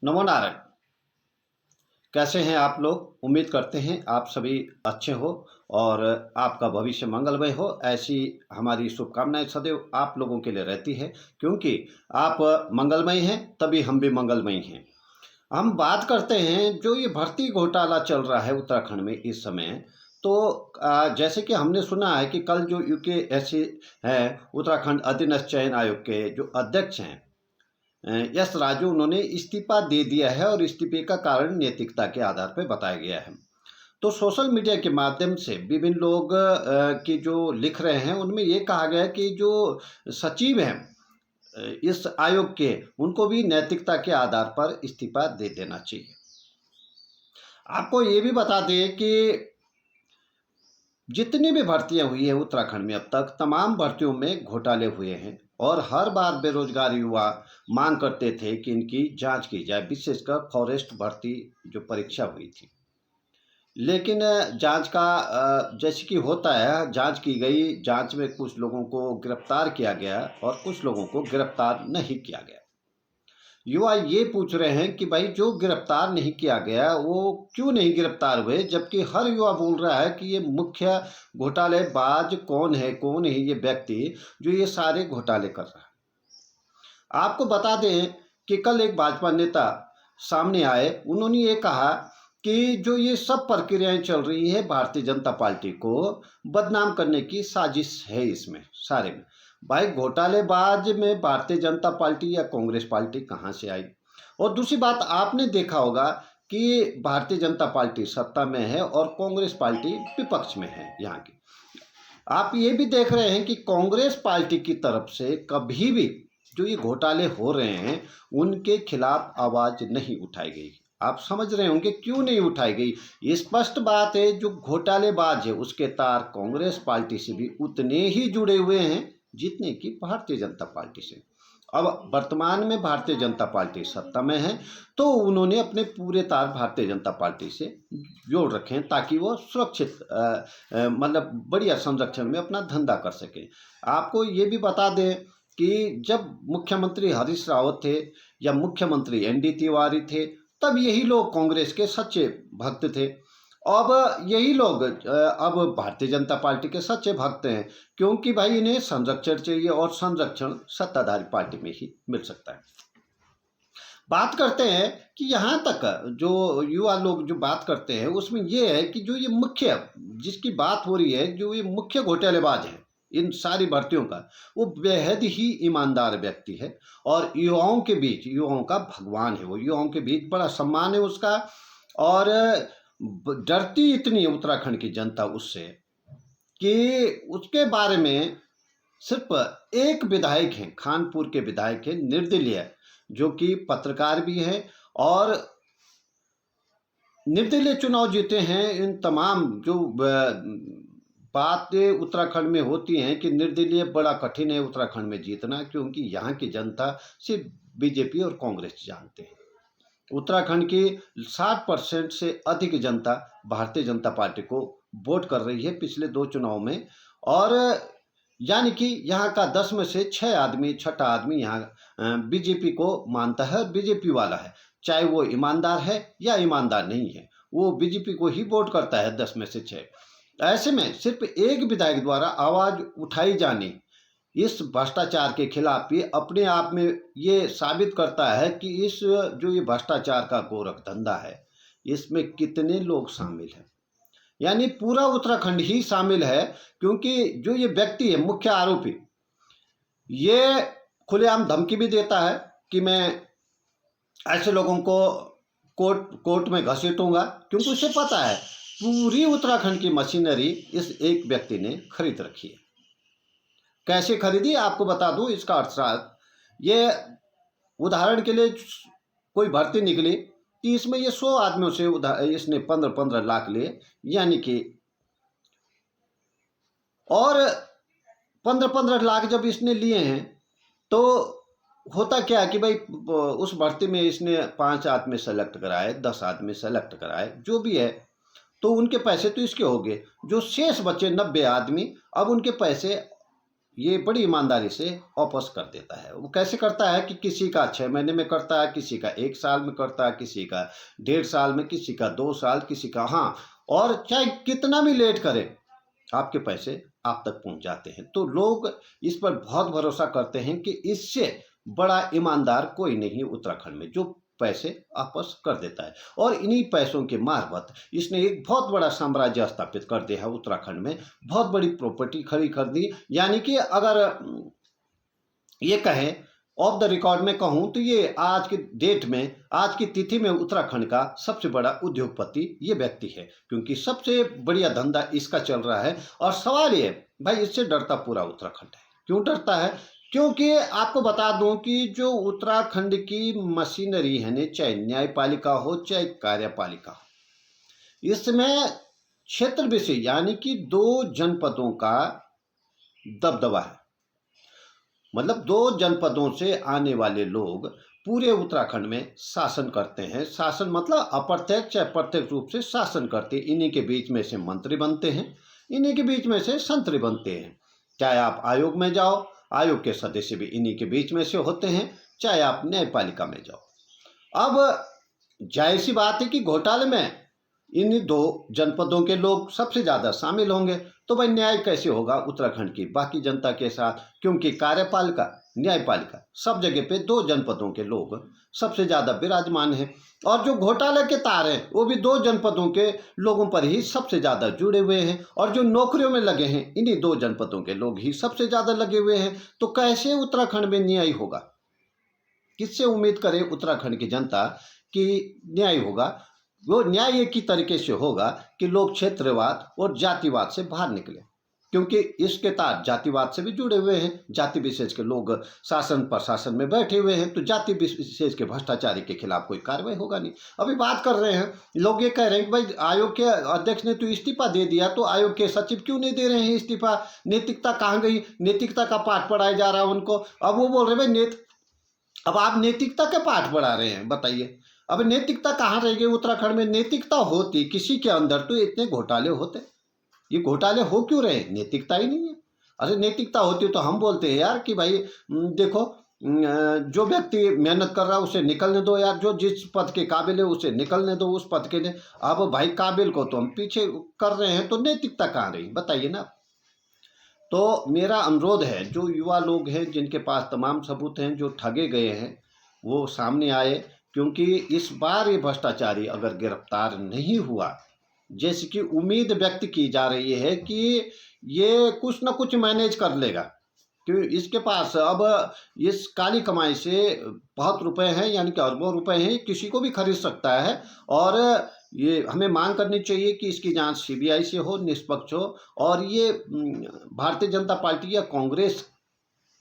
नमो नारायण। कैसे हैं आप लोग? उम्मीद करते हैं आप सभी अच्छे हो और आपका भविष्य मंगलमय हो। ऐसी हमारी शुभकामनाएं सदैव आप लोगों के लिए रहती है, क्योंकि आप मंगलमय हैं तभी हम भी मंगलमय हैं। हम बात करते हैं जो ये भर्ती घोटाला चल रहा है उत्तराखंड में इस समय। तो जैसे कि हमने सुना है कि कल जो यूकेएससी है, उत्तराखंड अधीनस्थ चयन आयोग के जो अध्यक्ष हैं यस राजू, उन्होंने इस्तीफा दे दिया है और इस्तीफे का कारण नैतिकता के आधार पर बताया गया है। तो सोशल मीडिया के माध्यम से विभिन्न लोग की जो लिख रहे हैं उनमें ये कहा गया है कि जो सचिव हैं इस आयोग के, उनको भी नैतिकता के आधार पर इस्तीफा दे देना चाहिए। आपको ये भी बता दें कि जितनी भी भर्तियां हुई है उत्तराखंड में अब तक, तमाम भर्तियों में घोटाले हुए हैं और हर बार बेरोजगार युवा मांग करते थे कि इनकी जांच की जाए, विशेषकर फॉरेस्ट भर्ती जो परीक्षा हुई थी। लेकिन जांच का जैसे कि होता है, जांच की गई, जांच में कुछ लोगों को गिरफ्तार किया गया और कुछ लोगों को गिरफ्तार नहीं किया गया। युवा ये पूछ रहे हैं कि भाई जो गिरफ्तार नहीं किया गया वो क्यों नहीं गिरफ्तार हुए, जबकि हर युवा बोल रहा है कि ये मुख्य घोटालेबाज कौन है ये व्यक्ति जो ये सारे घोटाले कर रहा है। आपको बता दें कि कल एक भाजपा नेता सामने आए, उन्होंने ये कहा कि जो ये सब प्रक्रियाएं चल रही है भारतीय जनता पार्टी को बदनाम करने की साजिश है इसमें सारे में। भाई घोटालेबाज में भारतीय जनता पार्टी या कांग्रेस पार्टी कहाँ से आई? और दूसरी बात, आपने देखा होगा कि भारतीय जनता पार्टी सत्ता में है और कांग्रेस पार्टी विपक्ष में है यहाँ की। आप ये भी देख रहे हैं कि कांग्रेस पार्टी की तरफ से कभी भी जो ये घोटाले हो रहे हैं उनके खिलाफ आवाज नहीं उठाई गई। आप समझ रहे होंगे क्यों नहीं उठाई गई। ये स्पष्ट बात है, जो घोटालेबाज है उसके तार कांग्रेस पार्टी से भी उतने ही जुड़े हुए हैं जितने कि भारतीय जनता पार्टी से। अब वर्तमान में भारतीय जनता पार्टी सत्ता में है तो उन्होंने अपने पूरे तार भारतीय जनता पार्टी से जोड़ रखे हैं ताकि वो सुरक्षित मतलब बढ़िया संरक्षण में अपना धंधा कर सके। आपको ये भी बता दें कि जब मुख्यमंत्री हरीश रावत थे या मुख्यमंत्री एनडी तिवारी थे, तब यही लोग कांग्रेस के सच्चे भक्त थे। अब यही लोग अब भारतीय जनता पार्टी के सच्चे भक्त हैं, क्योंकि भाई इन्हें संरक्षण चाहिए और संरक्षण सत्ताधारी पार्टी में ही मिल सकता है। बात करते हैं कि यहाँ तक जो युवा लोग जो बात करते हैं उसमें यह है कि जो ये मुख्य जिसकी बात हो रही है, जो ये मुख्य घोटालेबाज है इन सारी भर्तियों का, वो बेहद ही ईमानदार व्यक्ति है और युवाओं के बीच, युवाओं का भगवान है वो, युवाओं के बीच बड़ा सम्मान है उसका। और डरती इतनी है उत्तराखंड की जनता उससे कि उसके बारे में सिर्फ एक विधायक हैं, खानपुर के विधायक हैं निर्दलीय, जो कि पत्रकार भी हैं और निर्दलीय चुनाव जीते हैं। इन तमाम जो बातें उत्तराखंड में होती हैं कि निर्दलीय बड़ा कठिन है उत्तराखंड में जीतना, क्योंकि यहाँ की जनता सिर्फ बीजेपी और कांग्रेस जानते हैं। उत्तराखंड की 60% से अधिक जनता भारतीय जनता पार्टी को वोट कर रही है पिछले 2 चुनाव में। और यानी कि यहाँ का 10 में से 6 आदमी, छठा आदमी यहाँ बीजेपी को मानता है, बीजेपी वाला है, चाहे वो ईमानदार है या ईमानदार नहीं है, वो बीजेपी को ही वोट करता है 10 में से 6। ऐसे में सिर्फ एक विधायक द्वारा आवाज उठाई जानी इस भ्रष्टाचार के खिलाफ ये अपने आप में ये साबित करता है कि इस जो ये भ्रष्टाचार का गोरख धंधा है इसमें कितने लोग शामिल हैं। यानी पूरा उत्तराखंड ही शामिल है, क्योंकि जो ये व्यक्ति है मुख्य आरोपी, ये खुलेआम धमकी भी देता है कि मैं ऐसे लोगों को कोर्ट में घसीटूंगा, क्योंकि उसे पता है पूरी उत्तराखंड की मशीनरी इस एक व्यक्ति ने खरीद रखी है। कैसे खरीदी आपको बता दूं इसका अर्थशास्त्र। ये उदाहरण के लिए कोई भर्ती निकली कि इसमें ये 100 आदमियों से इसने 15-15 लाख लिए, यानी कि, और 15-15 लाख जब इसने लिए हैं तो होता क्या कि भाई उस भर्ती में इसने 5 आदमी सेलेक्ट कराए, 10 आदमी सेलेक्ट कराए, जो भी है, तो उनके पैसे तो इसके हो गए। जो शेष बचे 90 आदमी, अब उनके पैसे ये बड़ी ईमानदारी से वापस कर देता है। वो कैसे करता है कि किसी का 6 महीने में करता है, किसी का 1 साल में करता है, किसी का 1.5 साल में, किसी का 2 साल, किसी का हाँ, और चाहे कितना भी लेट करे, आपके पैसे आप तक पहुंच जाते हैं। तो लोग इस पर बहुत भरोसा करते हैं कि इससे बड़ा ईमानदार कोई नहीं उत्तराखंड में, जो पैसे वापस कर देता है। और इन्हीं पैसों के मार्फत इसने एक बहुत बड़ा साम्राज्य स्थापित कर दिया है उत्तराखंड में। बहुत बड़ी प्रॉपर्टी खड़ी कर दी, यानी कि अगर ये कहें ऑफ द रिकॉर्ड में कहूं तो ये आज के डेट में, आज की तिथि में उत्तराखंड का सबसे बड़ा उद्योगपति ये व्यक्ति है, क्योंकि सबसे बढ़िया धंधा इसका चल रहा है। और सवाल ये भाई, इससे डरता पूरा उत्तराखंड है। क्यों डरता है? क्योंकि आपको बता दूं कि जो उत्तराखंड की मशीनरी है न, चाहे न्यायपालिका हो चाहे कार्यपालिका हो, इसमें क्षेत्र विशेष यानी कि 2 जनपदों का दबदबा है। मतलब 2 जनपदों से आने वाले लोग पूरे उत्तराखंड में शासन करते हैं। शासन मतलब अप्रत्यक्ष या प्रत्यक्ष रूप से शासन करते हैं। इन्हीं के बीच में से मंत्री बनते हैं, इन्हीं के बीच में से संतरी बनते हैं। चाहे आप आयोग में जाओ, आयोग के सदस्य भी इन्हीं के बीच में से होते हैं, चाहे आप न्यायपालिका में जाओ। अब जाहिर सी बात है कि घोटाले में इन 2 जनपदों के लोग सबसे ज़्यादा शामिल होंगे। तो भाई न्याय कैसे होगा उत्तराखंड की बाकी जनता के साथ? क्योंकि कार्यपालिका, न्यायपालिका सब जगह पे 2 जनपदों के लोग सबसे ज़्यादा विराजमान हैं। और जो घोटाले के तार हैं वो भी 2 जनपदों के लोगों पर ही सबसे ज़्यादा जुड़े हुए हैं। और जो नौकरियों में लगे हैं, इन्हीं 2 जनपदों के लोग ही सबसे ज़्यादा लगे हुए हैं। तो कैसे उत्तराखंड में न्याय होगा? किससे उम्मीद करे उत्तराखंड की जनता कि न्याय होगा? वो न्याय एक ही तरीके से होगा कि लोग क्षेत्रवाद और जातिवाद से बाहर निकले, क्योंकि इसके तार जातिवाद से भी जुड़े हुए हैं। जाति विशेष के लोग शासन प्रशासन में बैठे हुए हैं, तो जाति विशेष के भ्रष्टाचारी के खिलाफ कोई कार्रवाई होगा नहीं। अभी बात कर रहे हैं, लोग ये कह रहे हैं कि भाई आयोग के अध्यक्ष ने तो इस्तीफा दे दिया, तो आयोग के सचिव क्यों नहीं दे रहे हैं इस्तीफा? नैतिकता कहाँ गई? नैतिकता का पाठ पढ़ाया जा रहा है उनको। अब वो बोल रहे भाई अब आप नैतिकता के पाठ पढ़ा रहे हैं, बताइए अब नैतिकता कहाँ रह गई उत्तराखंड में? नैतिकता होती किसी के अंदर तो इतने घोटाले होते। ये घोटाले हो क्यों रहे? नैतिकता ही नहीं है। अरे नैतिकता होती तो हम बोलते हैं यार कि भाई देखो, जो व्यक्ति मेहनत कर रहा है उसे निकलने दो यार, जो जिस पद के काबिल है उसे निकलने दो उस पद के लिए। अब भाई काबिल को तो हम पीछे कर रहे हैं, तो नैतिकता कहाँ रही? बताइए ना। तो मेरा अनुरोध है, जो युवा लोग हैं जिनके पास तमाम सबूत हैं, जो ठगे गए हैं, वो सामने आए। क्योंकि इस बार ये भ्रष्टाचारी अगर गिरफ्तार नहीं हुआ, जैसे कि उम्मीद व्यक्त की जा रही है कि ये कुछ न कुछ मैनेज कर लेगा, क्योंकि इसके पास अब इस काली कमाई से बहुत रुपए हैं, यानी कि अरबों रुपए हैं, किसी को भी खरीद सकता है। और ये हमें मांग करनी चाहिए कि इसकी जांच सीबीआई से हो, निष्पक्ष हो। और ये भारतीय जनता पार्टी या कांग्रेस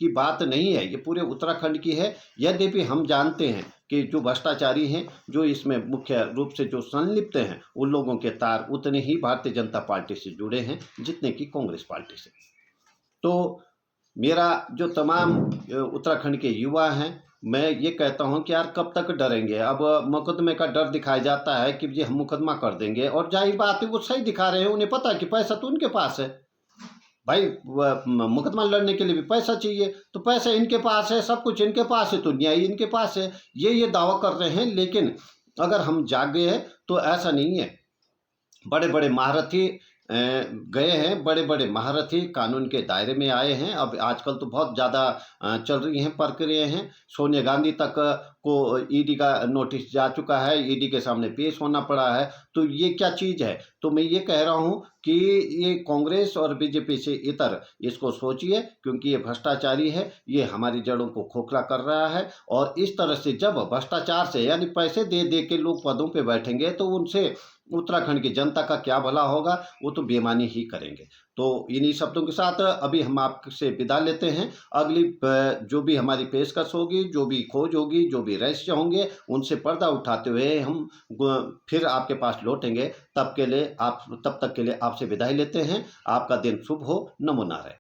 की बात नहीं है, ये पूरे उत्तराखंड की है। यद्यपि हम जानते हैं कि जो भ्रष्टाचारी हैं, जो इसमें मुख्य रूप से जो संलिप्त हैं, उन लोगों के तार उतने ही भारतीय जनता पार्टी से जुड़े हैं जितने कि कांग्रेस पार्टी से। तो मेरा जो तमाम उत्तराखंड के युवा हैं, मैं ये कहता हूं कि यार कब तक डरेंगे? अब मुकदमे का डर दिखाया जाता है कि जी हम मुकदमा कर देंगे, और जाहिर बात है वो सही दिखा रहे हैं, उन्हें पता है कि पैसा तो उनके पास है। भाई मुकदमा लड़ने के लिए भी पैसा चाहिए, तो पैसा इनके पास है, सब कुछ इनके पास है, तो न्याय इनके पास है। ये दावा कर रहे हैं। लेकिन अगर हम जाग गए हैं तो ऐसा नहीं है। बड़े बड़े महारथी गए हैं, बड़े बड़े महारथी कानून के दायरे में आए हैं। अब आजकल तो बहुत ज़्यादा चल रही हैं प्रक्रिया हैं। सोनिया गांधी तक को ईडी का नोटिस जा चुका है, ईडी के सामने पेश होना पड़ा है। तो ये क्या चीज़ है? तो मैं ये कह रहा हूँ कि ये कांग्रेस और बीजेपी से इतर इसको सोचिए, क्योंकि ये भ्रष्टाचारी है, ये हमारी जड़ों को खोखला कर रहा है। और इस तरह से जब भ्रष्टाचार से यानी पैसे दे दे के लोग पदों पे बैठेंगे, तो उनसे उत्तराखंड की जनता का क्या भला होगा? वो तो बेईमानी ही करेंगे। तो इन्हीं शब्दों के साथ अभी हम आपसे विदा लेते हैं। अगली जो भी हमारी पेशकश होगी, जो भी खोज होगी, जो भी रहस्य होंगे, उनसे पर्दा उठाते हुए हम फिर आपके पास लौटेंगे। तब तक के लिए आपसे विदाई लेते हैं। आपका दिन शुभ हो। नमो नारायण।